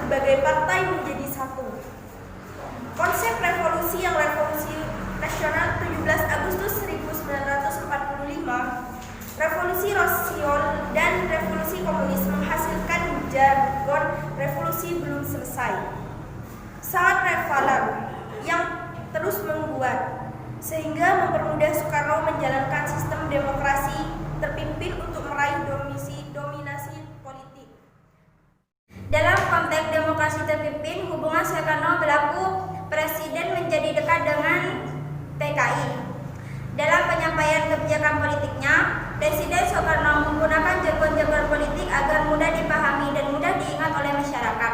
berbagai partai menjadi satu. Konsep revolusi yang revolusi nasional 17 Agustus 1945, revolusi Rosiol dan revolusi komunis menghasilkan jargon revolusi belum selesai, sangat relevan yang terus membuat sehingga mempermudah Soekarno menjalankan sistem demokrasi terpimpin untuk meraih dominasi politik. Dalam konteks demokrasi terpimpin, hubungan Soekarno berlaku Presiden menjadi dekat dengan PKI. Dalam penyampaian kebijakan politiknya, Presiden Soekarno menggunakan jargon-jargon politik agar mudah dipahami dan mudah diingat oleh masyarakat.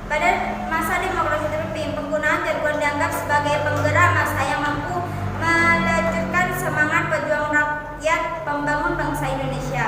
Pada masa demokrasi terpimpin, penggunaan jargon dianggap sebagai penggerak massa yang mampu melanjutkan semangat pejuang rakyat pembangun bangsa Indonesia.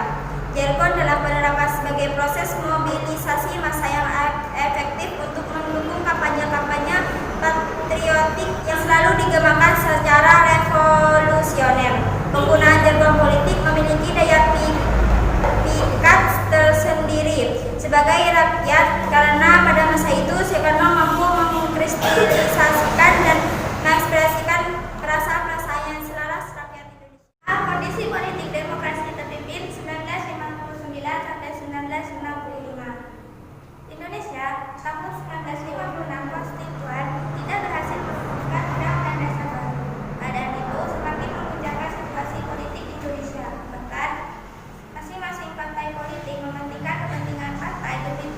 Jargon dalam penerapan sebagai proses mobilisasi massa yang efektif untuk mendukung kampanye-kampanye patriotik yang selalu digemakan secara revolusioner. Penggunaan jargon politik memiliki daya pikat tersendiri sebagai rakyat karena pada masa itu Soekarno mampu mengkristalisasikan dan mengekspresikan perasaan-perasaan yang selaras rakyat Indonesia. Kondisi politik demokrasi terpimpin 1959 sampai 1965. Indonesia tahun 1956 konstituen tidak berhasil merumuskan undang-undang dasar baru. Keadaan itu semakin menguncangkan situasi politik Indonesia. Bahkan masing-masing partai politik mementingkan kepentingan partai demi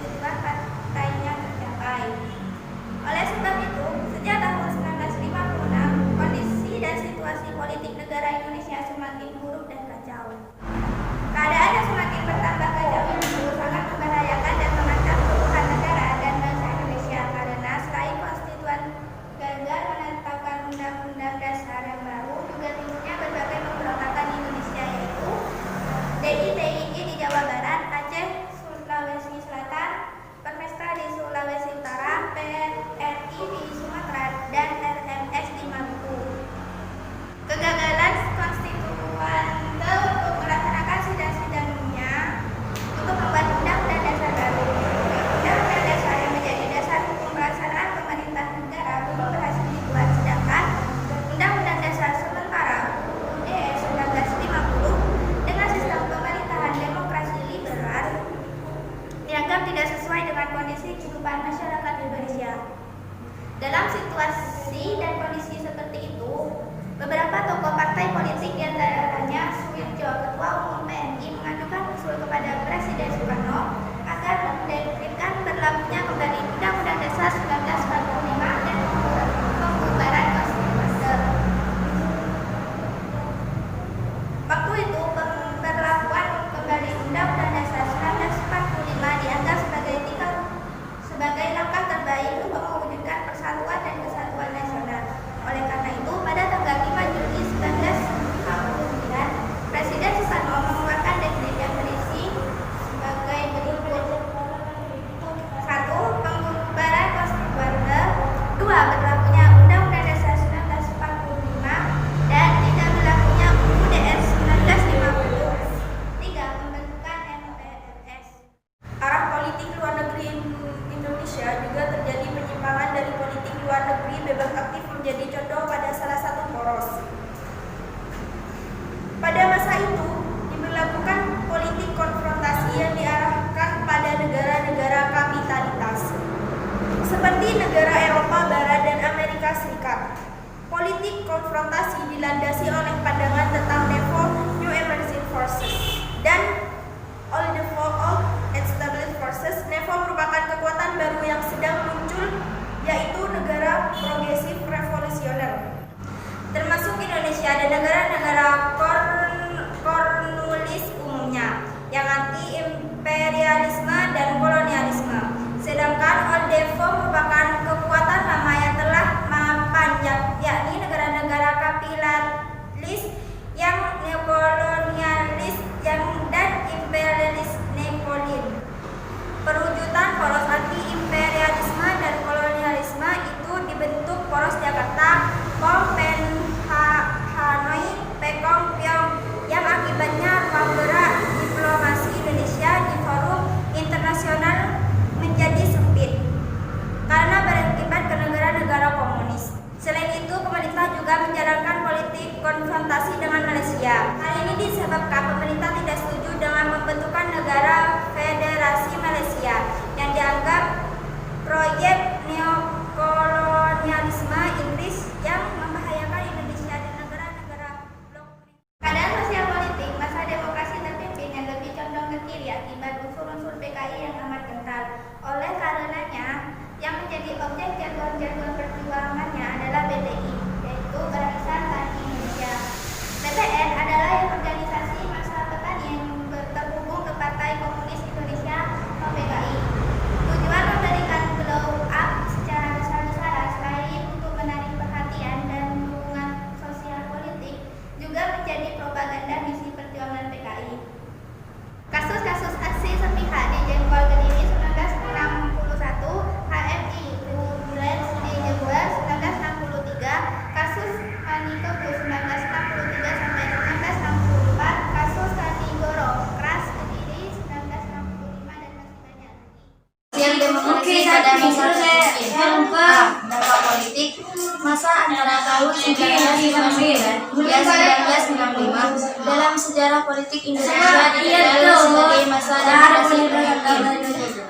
sejarah politik Indonesia dikenal sebagai masa demokrasi terpimpin.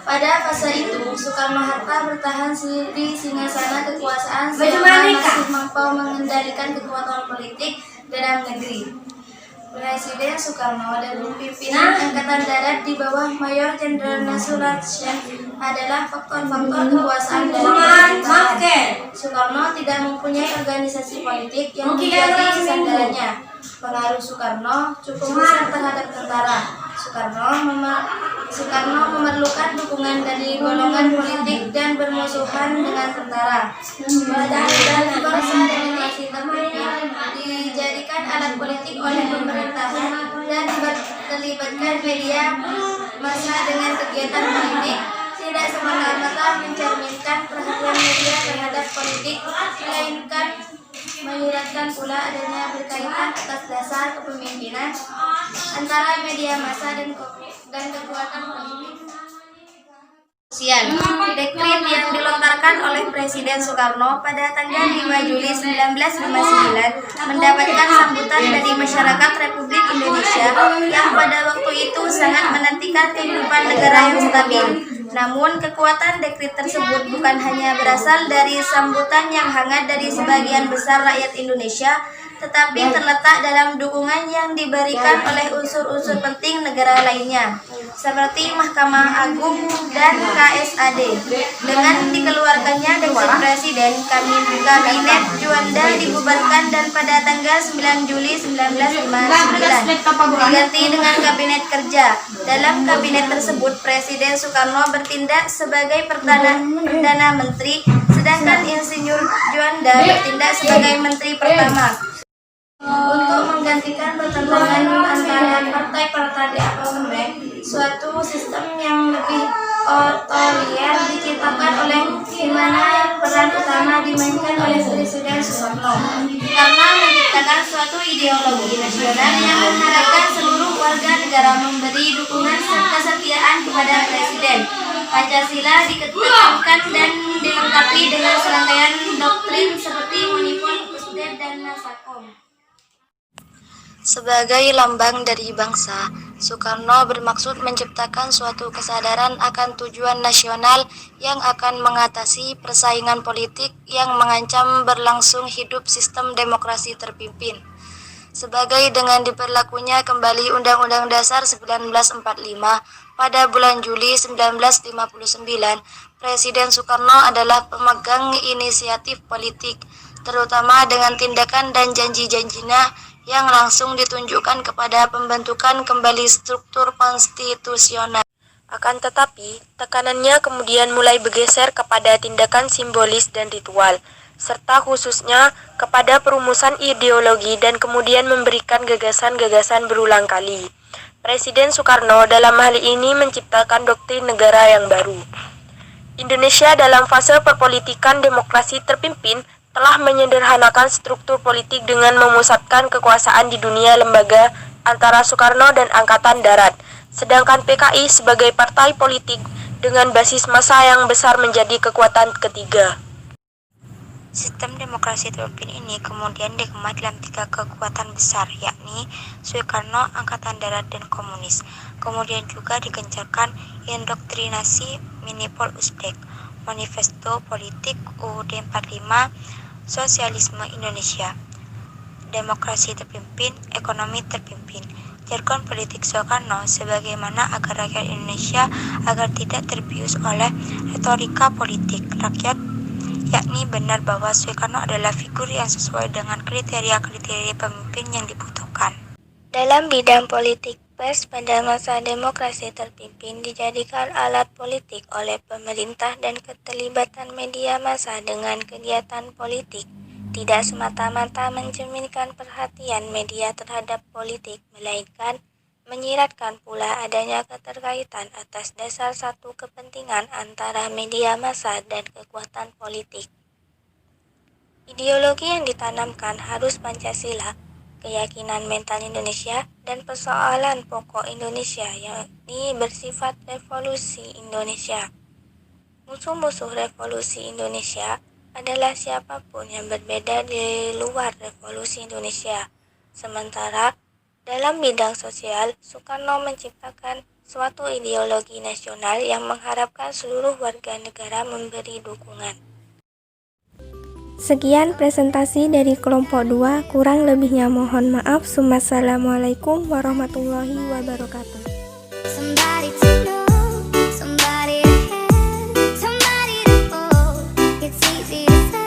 Pada fase itu, Soekarno-Hatta bertahan di singgasana kekuasaan selama masih mampu mengendalikan kekuatan politik dalam negeri. Presiden Soekarno dan pimpinan Angkatan Darat di bawah Mayor Jenderal Sularson adalah faktor-faktor kekuasaan dalam pemerintahan. Soekarno tidak mempunyai organisasi politik yang menjadi sandarannya. Pengaruh Soekarno cukup besar terhadap tentara. Soekarno memerlukan dukungan dari golongan politik dan bermusuhan dengan tentara. Bangsa demokrasi terpimpin dijadikan alat politik oleh pemerintahan dan terlibatkan media massa dengan kegiatan politik tidak semata-mata mencerminkan perhatian media terhadap politik, melainkan menyiratkan pula adanya berkaitan atas dasar kepemimpinan antara media massa dan kekuatan politik. Dekret yang dilontarkan oleh Presiden Soekarno pada tanggal 5 Juli 1959 mendapatkan sambutan dari masyarakat Republik Indonesia yang pada waktu itu sangat menantikan kehidupan negara yang stabil. Namun, kekuatan dekret tersebut bukan hanya berasal dari sambutan yang hangat dari sebagian besar rakyat Indonesia, tetapi terletak dalam dukungan yang diberikan oleh unsur-unsur penting negara lainnya, seperti Mahkamah Agung dan KSAD. Dengan dikeluarkannya dekret Presiden, Kabinet Juanda dibubarkan dan pada tanggal 9 Juli 1959 diganti dengan Kabinet Kerja. Dalam kabinet tersebut, Presiden Soekarno bertindak sebagai Perdana Menteri, sedangkan Insinyur Juanda bertindak sebagai Menteri Pertama. Untuk menggantikan pertentangan antara partai-partai di amandemen, suatu sistem yang lebih otoriter diciptakan oleh di mana peran utama dimainkan oleh Presiden Soekarno karena menciptakan suatu ideologi nasional yang mengharapkan seluruh warga negara memberi dukungan kesetiaan kepada Presiden. Pancasila dikedepankan dan dilengkapi dengan serangkaian doktrin seperti Manipul, Usded, dan Nasakom. Sebagai lambang dari bangsa, Soekarno bermaksud menciptakan suatu kesadaran akan tujuan nasional yang akan mengatasi persaingan politik yang mengancam berlangsung hidup sistem demokrasi terpimpin. Sebagai dengan diberlakunya kembali Undang-Undang Dasar 1945 pada bulan Juli 1959, Presiden Soekarno adalah pemegang inisiatif politik, terutama dengan tindakan dan janji-janjinya yang langsung ditunjukkan kepada pembentukan kembali struktur konstitusional. Akan tetapi, tekanannya kemudian mulai bergeser kepada tindakan simbolis dan ritual, serta khususnya kepada perumusan ideologi dan kemudian memberikan gagasan-gagasan berulang kali. Presiden Soekarno dalam hal ini menciptakan doktrin negara yang baru. Indonesia dalam fase perpolitikan demokrasi terpimpin telah menyederhanakan struktur politik dengan memusatkan kekuasaan di dunia lembaga antara Soekarno dan Angkatan Darat, sedangkan PKI sebagai partai politik dengan basis massa yang besar menjadi kekuatan ketiga. Sistem demokrasi terpimpin ini kemudian dikemas dalam 3 kekuatan besar, yakni Soekarno, Angkatan Darat, dan Komunis. Kemudian juga digencarkan indoktrinasi Manipul Usdek, Manifesto Politik UUD 45, Sosialisme Indonesia, Demokrasi Terpimpin, Ekonomi Terpimpin. Jargon politik Soekarno sebagaimana agar rakyat Indonesia agar tidak terbius oleh retorika politik rakyat, yakni benar bahwa Soekarno adalah figur yang sesuai dengan kriteria-kriteria pemimpin yang dibutuhkan. Dalam bidang politik, pers pada masa demokrasi terpimpin dijadikan alat politik oleh pemerintah dan keterlibatan media massa dengan kegiatan politik tidak semata-mata mencerminkan perhatian media terhadap politik, melainkan menyiratkan pula adanya keterkaitan atas dasar satu kepentingan antara media massa dan kekuatan politik. Ideologi yang ditanamkan harus Pancasila, keyakinan mental Indonesia, dan persoalan pokok Indonesia yakni bersifat revolusi Indonesia. Musuh-musuh revolusi Indonesia adalah siapapun yang berbeda di luar revolusi Indonesia. Sementara Dalam bidang sosial, Soekarno menciptakan suatu ideologi nasional yang mengharapkan seluruh warga negara memberi dukungan. Sekian presentasi dari kelompok 2, kurang lebihnya mohon maaf. Wassalamualaikum warahmatullahi wabarakatuh. Somebody to know, somebody to have, somebody to hold. It's easy to say.